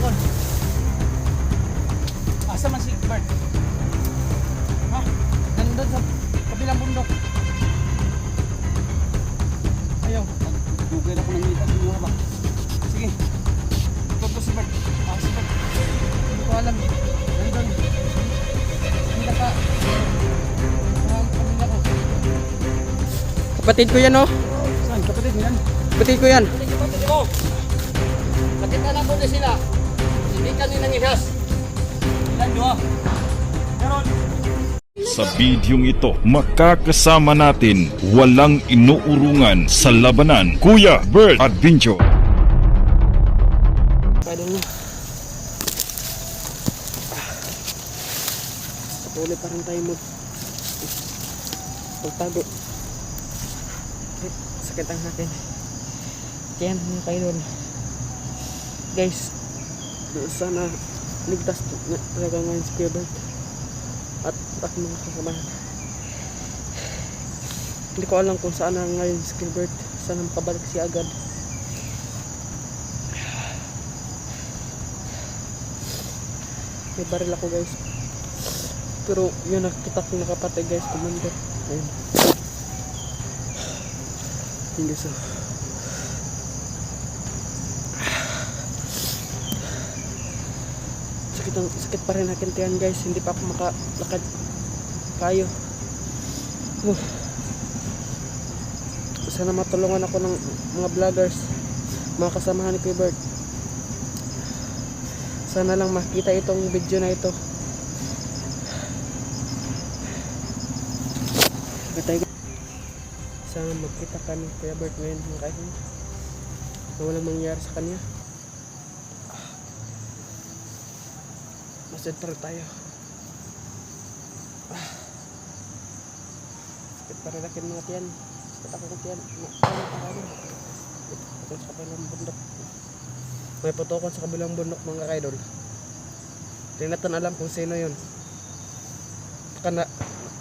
doon. Asa man si Bert? Ha? Nandun sa kabilang bundok. Ayaw. Dugay na ko nang ngita sa inyo ba? Sige. Ito si Bert. Si Bert. Hindi ko alam. Nandun. Hindi na ka. Pamilya ko. Kapatid ko yan, oh. Saan? Kapatid mo yan? Kapatid ko yan. Kapatid mo. Nakita na ko na sila. Hindi kaninang ihas. Ilan doon? Meron. Sa bidyong ito, makakasama natin walang inuurungan sa labanan, Kuya Bert Adventure. Pwede mo. Patuloy pa rin tayo magtago. Sakit ang akin. Kaya mga kailon. Guys, sana ligtas na talaga ngayon si Kuya Bert at mga kasamahan. Hindi ko alam kung saan na ngayon si Kuya Bert. Sana makabalik siya agad. May baril ako, guys, pero yun, nakita ko nakapatay, guys. Commander, ayun. Hindi so sakit pa rin akin tiyan, guys. Hindi pa ako makalakad kayo. Sana matulungan ako ng mga vloggers, mga kasamahan ni Kuya Bert. Sana lang makita itong video na ito. Sana magkita kami Kuya Bert ngayon, mga kaibigan, na walang mangyari sa kanya. Masad pa rin tayo. Sakit pa rin akin mga tiyan. Sakit ako ng tiyan. Putukon sa kabilang bundok. May putukon sa kabilang bundok, mga kaidol. Hindi natin alam kung sino yun. Baka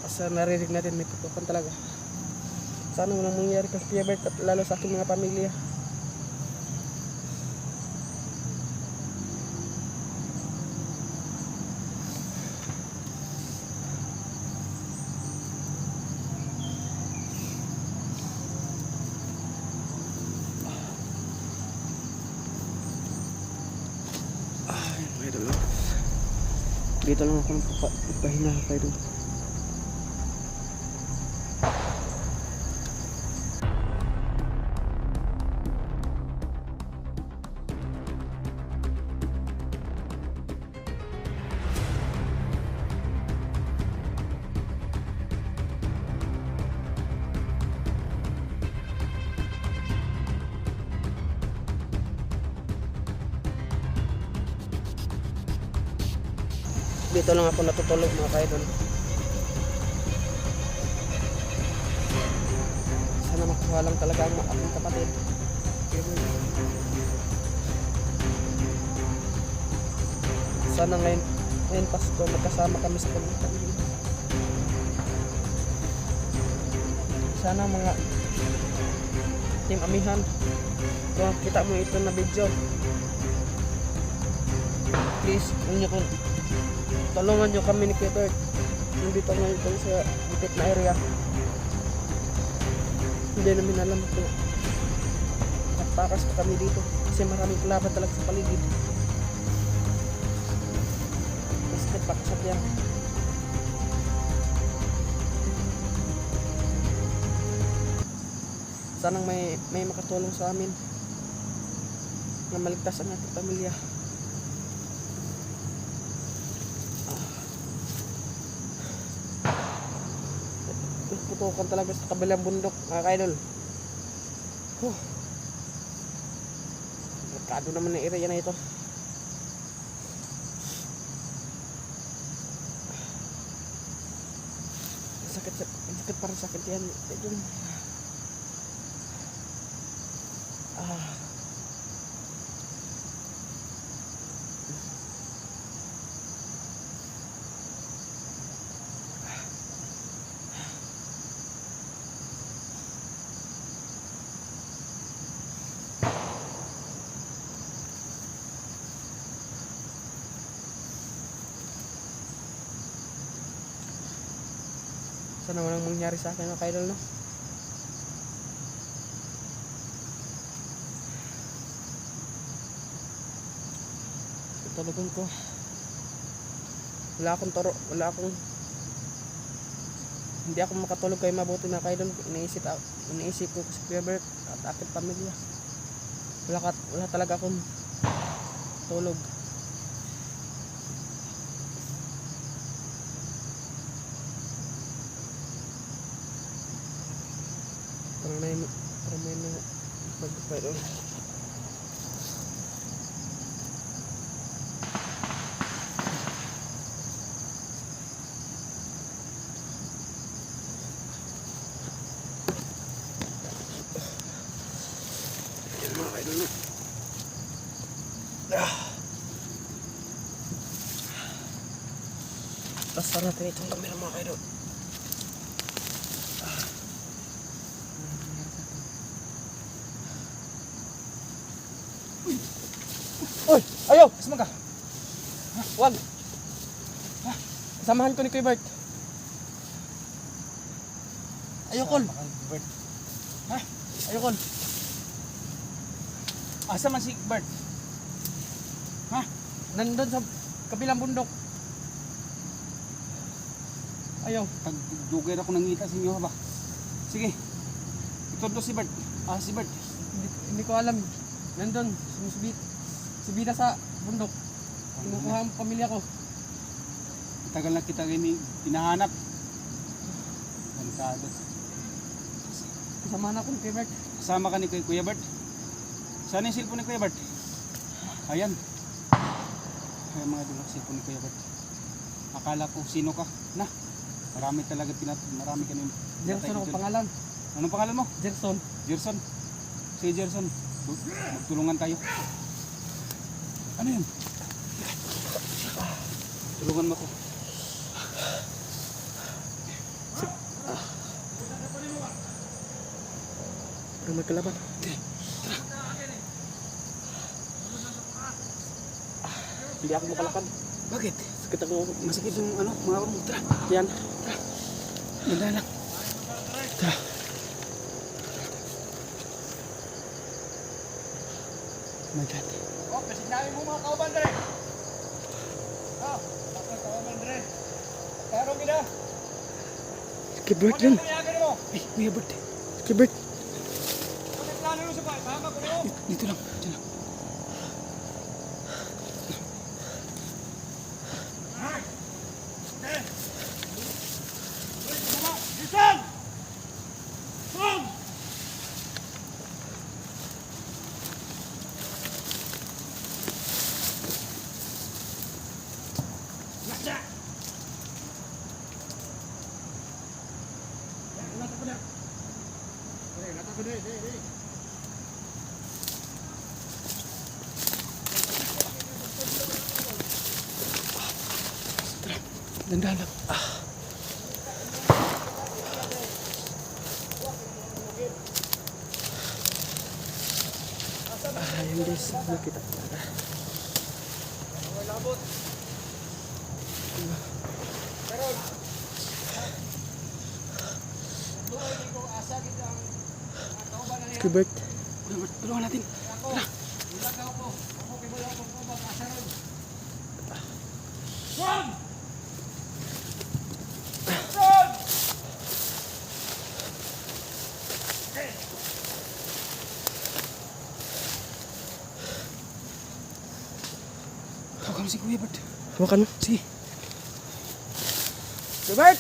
sa narinig natin may putukon talaga. Sana walang mangyari kay Kuya Bert at lalo sa aking mga pamilya. Dito lang ako nagpapahinga kayo doon. Dito lang ako natutulog, mga kaidol. Sana makuha lang talaga ang aking kapatid. Sana ngayon Pasko magkasama kami sa pamilya. Sana mga Team Amihan, kung kita mo ito na video, please tulungan nyo kami ni Kuya Bert. Nandito ngayon sa bukit na area. Hindi namin alam kung nagtakas pa kami dito kasi maraming kalaban talaga sa paligid. Masakit pa kasap yan. Sanang may makatulong sa amin na maligtas ang ating pamilya. Putukan talaga sa kabilang bundok, mga kaidol. Merkado naman na area na ito. Sakit para sakit yan. Sana walang mangyari sa akin mga kaidol, no? Tulugan ko. Wala akong toro, hindi ako makatulog kay mabuti mga kaidol. Iniisip ko si Kuya Bert at aking pamilya. Wala talaga akong tulog. Parang may magkaidol. Basta natin itong kamera mga kaidol. Uy! Ayaw! Asma ka. Wag! Samahan ko ni Kuya Bert. Ayokol! Bert. Ayokol! Asa man si Bert? Nandun sa kabilang bundok. Ayaw. Tagdugay na ako nangita sa inyo ba? Sige. Ito si Bert. Si Bert. Hindi ko alam. Nandun. Subida sa bundok. Kinukuha ang pamilya ko. Tagal na kita pinahanap. Bankado. Kasamahan ako ni Kuya Bert. Kasama ka ni Kuya Bert? Saan yung cellphone ni Kuya Bert? Ayan. Ayan mga idol, cellphone ni Kuya Bert. Akala ko sino ka? Marami talaga marami ka nung Gerson ako pangalan. Anong pangalan mo? Gerson. Gerson. Si Gerson. Magtulungan tayo. Ano yun? Tulungan mo ko. Parang magkalaban. Hindi ako makalakad. Bakit? Sakit ako. Masakit yung mga mo. Tara. Yan. Ganda lang. Tara. Oh my God. Oh, kasi namin mo mga kauban dre. Bakit kauban dre? Pero gina. Kuya Bert yun. Kuyagan mo. Ay, Kuya Bert. Kuya Bert. Ano plano mo sa bahay? Tama ko niyo. Dito lang. Diyan lang. Listen! Boom! Nasa! Ganda lang. Ayun guys. Nakita ko talaga. Kuya Bert. Kuya Bert, tulungan natin. Tawag mo si Kuya Bert. Hawakan mo. Sige. Kuya Bert!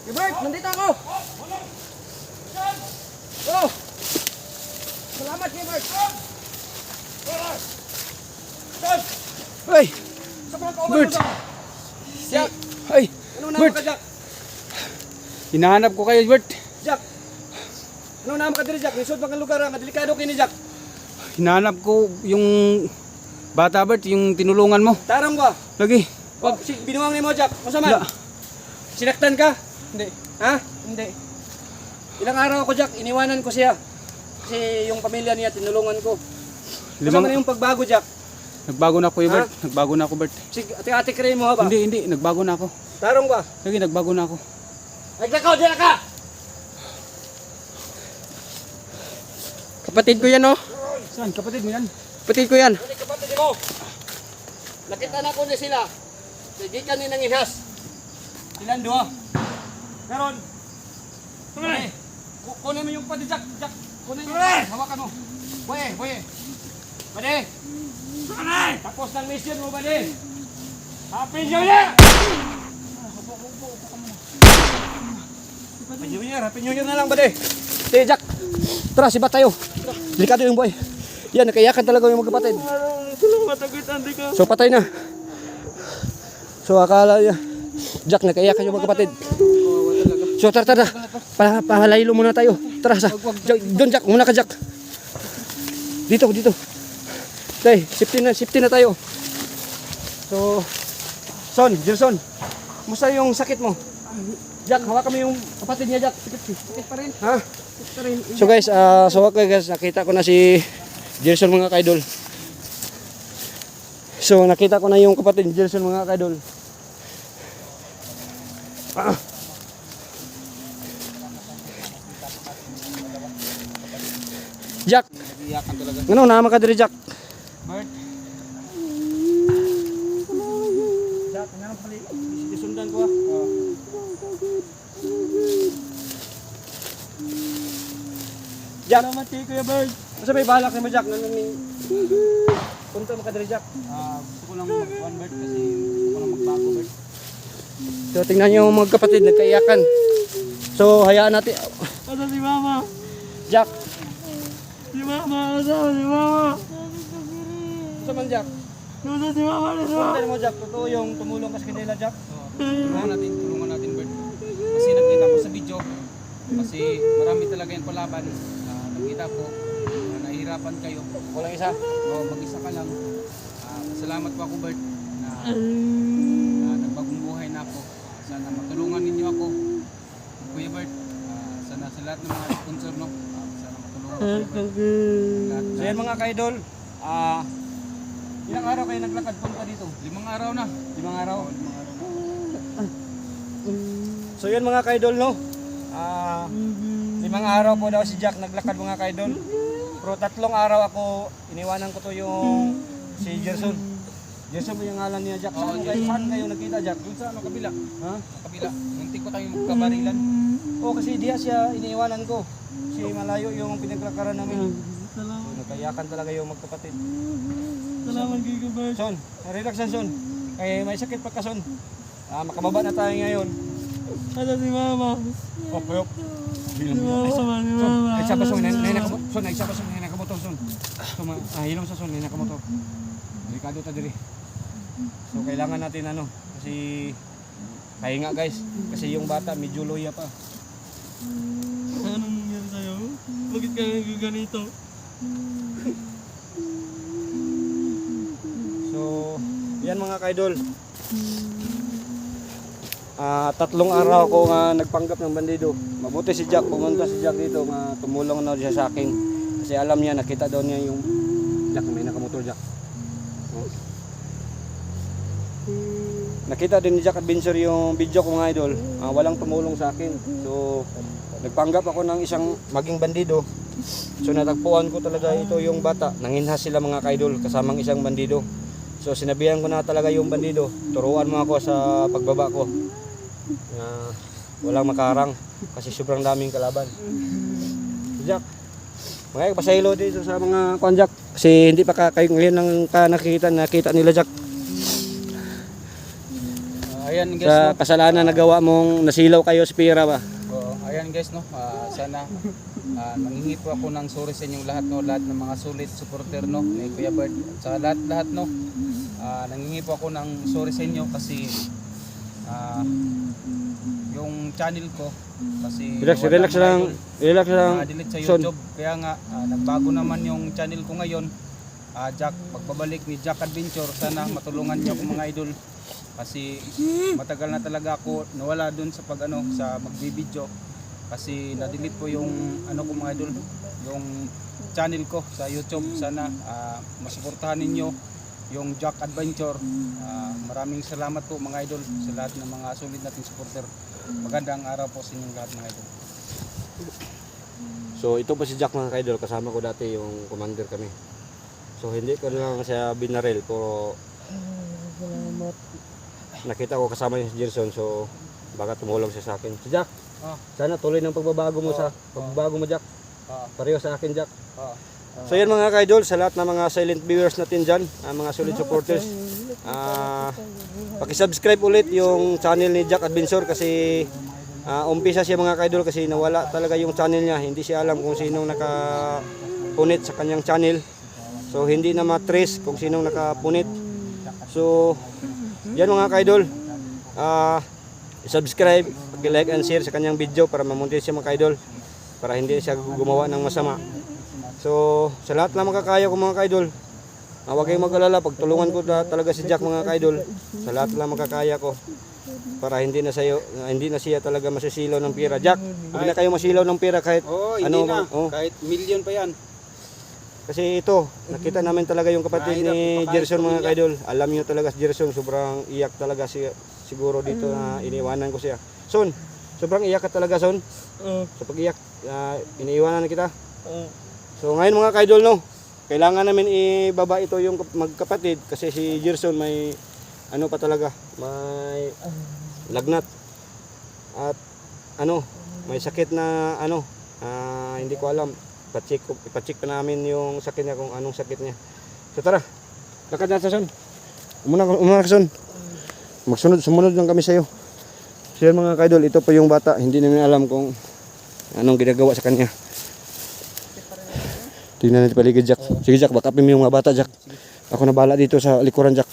Kuya Bert! Nandito ako! Oh! Salamat Kuya Bert! Ay! Bert! Jack! Ay! Ano naman Bert! ka, Jack? Hinahanap ko kayo, Bert. Jack! Ano naman ka diri, Jack? Nisod bang lugar ang delikado kini, Jack? Hinahanap ko yung bata, Bert, yung tinulungan mo. Tarang ba? Lagi. Wag, binuwang ni mo, Jack. Masama. Wala. Sinaktan ka? Hindi. Ha? Hindi. Ilang araw ako, Jack, iniwanan ko siya. Kasi yung pamilya niya, tinulungan ko. Masama na yung pagbago, Jack. Nagbago na ako, Kuya Ha? Bert. Nagbago na ako, Bert. Sige, ate-ate kray mo ha ba? Hindi. Nagbago na ako. Tarong ba? Sige, nagbago na ako. Naglakaw, diyan ka! Kapatid ko yan, oh. Saan? Kapatid mo yan? Kapatid ko yan. Ano kapatid mo? Nakita na ko na sila. Sige ka ni nangihas. Ilan doon? Meron. Tuloy. Kunin mo yung pati, Jack. Jack. Kunin mo. Hawakan mo. Boye, boye. Bade. Tapos ng mission mo, Bade. Happy New Year! Happy New Year. Happy New Year na lang, Bade. Sige, Jack. Tara, sibat tayo. Delikado yung boy. Yan, nakayakan talaga yung magkapatid. So, patay na. So, akala niya. Jack, nakayakan yung magkapatid. So, tara. Pahalaylo muna tayo. Tara, doon, Jack. Muna ka, Jack. Dito. Okay, safety na tayo. So, Gerson. Musta yung sakit mo? Jack, hawakan mo yung kapatid niya, Jack. Sakit pa rin. Ha? So guys, nakita ko na si Gerson mga kaidol. So nakita ko na yung kapatid ni Gerson mga kaidol. Jack, Iyakan talaga. ano naman ka diri, Jack? Bert. Jack, ano pala? Isundan ko ah. Jack, Salamat kay Kuya Bert. masa may balak ni mo, Jack? Punta mo ka diri, Jack. Gusto ko lang mag-one, Bert, kasi gusto ko lang magbago, Bert. So tingnan niyo yung mga kapatid nagkaiyakan. So hayaan natin. Asa si Mama? Jack, Si Mama, asa si Mama? gusto man, Jack? Asa si Mama nito? Punta mo, Jack. Totoo yung tumulong ka sa kanila, Jack. Tulungan natin, Bert. Kasi nakita ko sa video, kasi marami talaga yung palaban. Nakita ko na nahihirapan kayo. Walang isa. Mag-isa ka lang. Salamat po ako, Bert, na nagbagong buhay na ako. Sana matulungan ninyo ako, Kuya Bert. Sana sa lahat ng mga sponsor, no? Sana matulungan ako, Bert. So yan mga kaidol. Ilang araw kayo naglakad punta dito? 5 araw na. 5 araw. 5 araw na. So yun mga kaidol, no? 5 araw po daw si Jack naglakad mga kaidol. Pero 3 araw ako, iniwanan ko to yung si Gerson. Gerson mo yung ngalan niya, Jack. Saan kayo nakita, Jack? Doon sa kabila. Ha? Sa kabila. Muntik ko tayong magkabarilan. Oo, kasi diya siya iniiwanan ko. Si malayo yung pinaglakaran namin. So, nagkayakan talaga yung magkapatid. Salamat kay Kuya Bert. Son, relax na Son. Kaya may sakit pa ka Son. Makababa na tayo ngayon. Asa si Mama? Opyop. Si Mama, si Mama. Nagsaba Son, Son, nagsaba Son, nakamotor Son. Hilom sa Son, nakamotor. Delikado ta diri. So kailangan natin kasi pahinga guys. Kasi yung bata medyo loya pa. Anong nangyari sa'yo? Bakit ka ganito? So, yan mga kaidol. 3 araw ako nga nagpanggap ng bandido. Mabuti si Jack, pumunta si Jack dito nga tumulong na siya sa akin. Kasi alam niya, nakita daw niya yung Jack, may nakamotor Jack. Nakita din ni Jack Adventure yung video ko mga idol. Walang tumulong sa akin. So, nagpanggap ako ng isang maging bandido. So, natagpuan ko talaga ito yung bata. Nanginhas sila mga kaidol kasamang isang bandido. So, sinabihan ko na talaga yung bandido. Turuan mo ako sa pagbaba ko. Walang makarang kasi sobrang daming kalaban. Jack, mga pasaylo dito sa mga kwan Jack. Kasi hindi pa kayo ngayon nang nakita nila Jack. Ayan guys, Sa kasalanan na gawa mong nasilaw kayo sa pira ba? ayan guys, no. Sana nanghingi po ako ng sorry sa inyong lahat, no. Lahat ng mga solid supporter, no, ni Kuya Bert. Sa lahat, no. Nanghingi po ako ng sorry sa inyo kasi yung channel ko kasi Relax lang. delete sa Son. YouTube. Kaya nga nagbago naman yung channel ko ngayon. Jack, pagbabalik ni Jack Adventure, sana matulungan niyo ako mga idol. Kasi matagal na talaga ako nawala dun sa sa magbibideo. Kasi na-delete po yung ko mga idol, yung channel ko sa YouTube. Sana masuportahan ninyo yung Jack Adventure. Maraming salamat po mga idol sa lahat ng mga sulit nating supporter. Magandang araw po sa inyong lahat mga idol. So ito po si Jack mga kaidol, kasama ko dati yung commander kami. So hindi ko lang siya binaril, pero Salamat. nakita ko kasama yung si Gerson, so baka tumulong siya sa akin. Si Jack, Ah. sana tuloy ng pagbabago mo Jack. Ah. Pareho sa akin Jack. Ah. So yan mga kaidol, sa lahat ng mga silent viewers natin dyan, mga solid supporters, pakisubscribe ulit yung channel ni Jack Adventure kasi umpisa siya mga kaidol kasi nawala talaga yung channel niya. Hindi siya alam kung sinong nakapunit sa kanyang channel. So hindi na matrace kung sinong nakapunit. So yan mga kaidol, subscribe, like and share sa kanyang video para mamunti siya mga kaidol, para hindi siya gumawa ng masama. So sa lahat ng makakaya ko mga kaidol, huwag kayong mag-alala, pagtulungan ko talaga si Jack mga kaidol sa lahat ng makakaya ko, para hindi na siya talaga masisilaw ng pera. Jack, hindi na kayo masilaw ng pera kahit Hindi na. oh. Kahit million pa yan. Kasi ito, nakita namin talaga yung kapatid ni Gerson mga kaidol. Alam niyo talaga si Gerson, sobrang iyak talaga siya siguro dito na iniwanan ko siya. Son, sobrang iyak ka talaga Son. Sa pag-iyak, iniiwanan kita. So ngayon mga kaidol no, kailangan namin ibaba ito yung magkapatid kasi si Gerson may ano pa talaga, may lagnat at may sakit na hindi ko alam. Ipacheck pa namin yung sakit niya kung anong sakit niya. So tara, lakad natin Son. Umuna ka Son. Sumunod lang kami sa iyo. So yan mga kaidol, ito pa yung bata, hindi namin alam kung anong ginagawa sa kanya. Tingnan natin paligid Jack. Sige Jack, backupin mo yung mga bata Jack. Ako na bahala dito sa likuran Jack.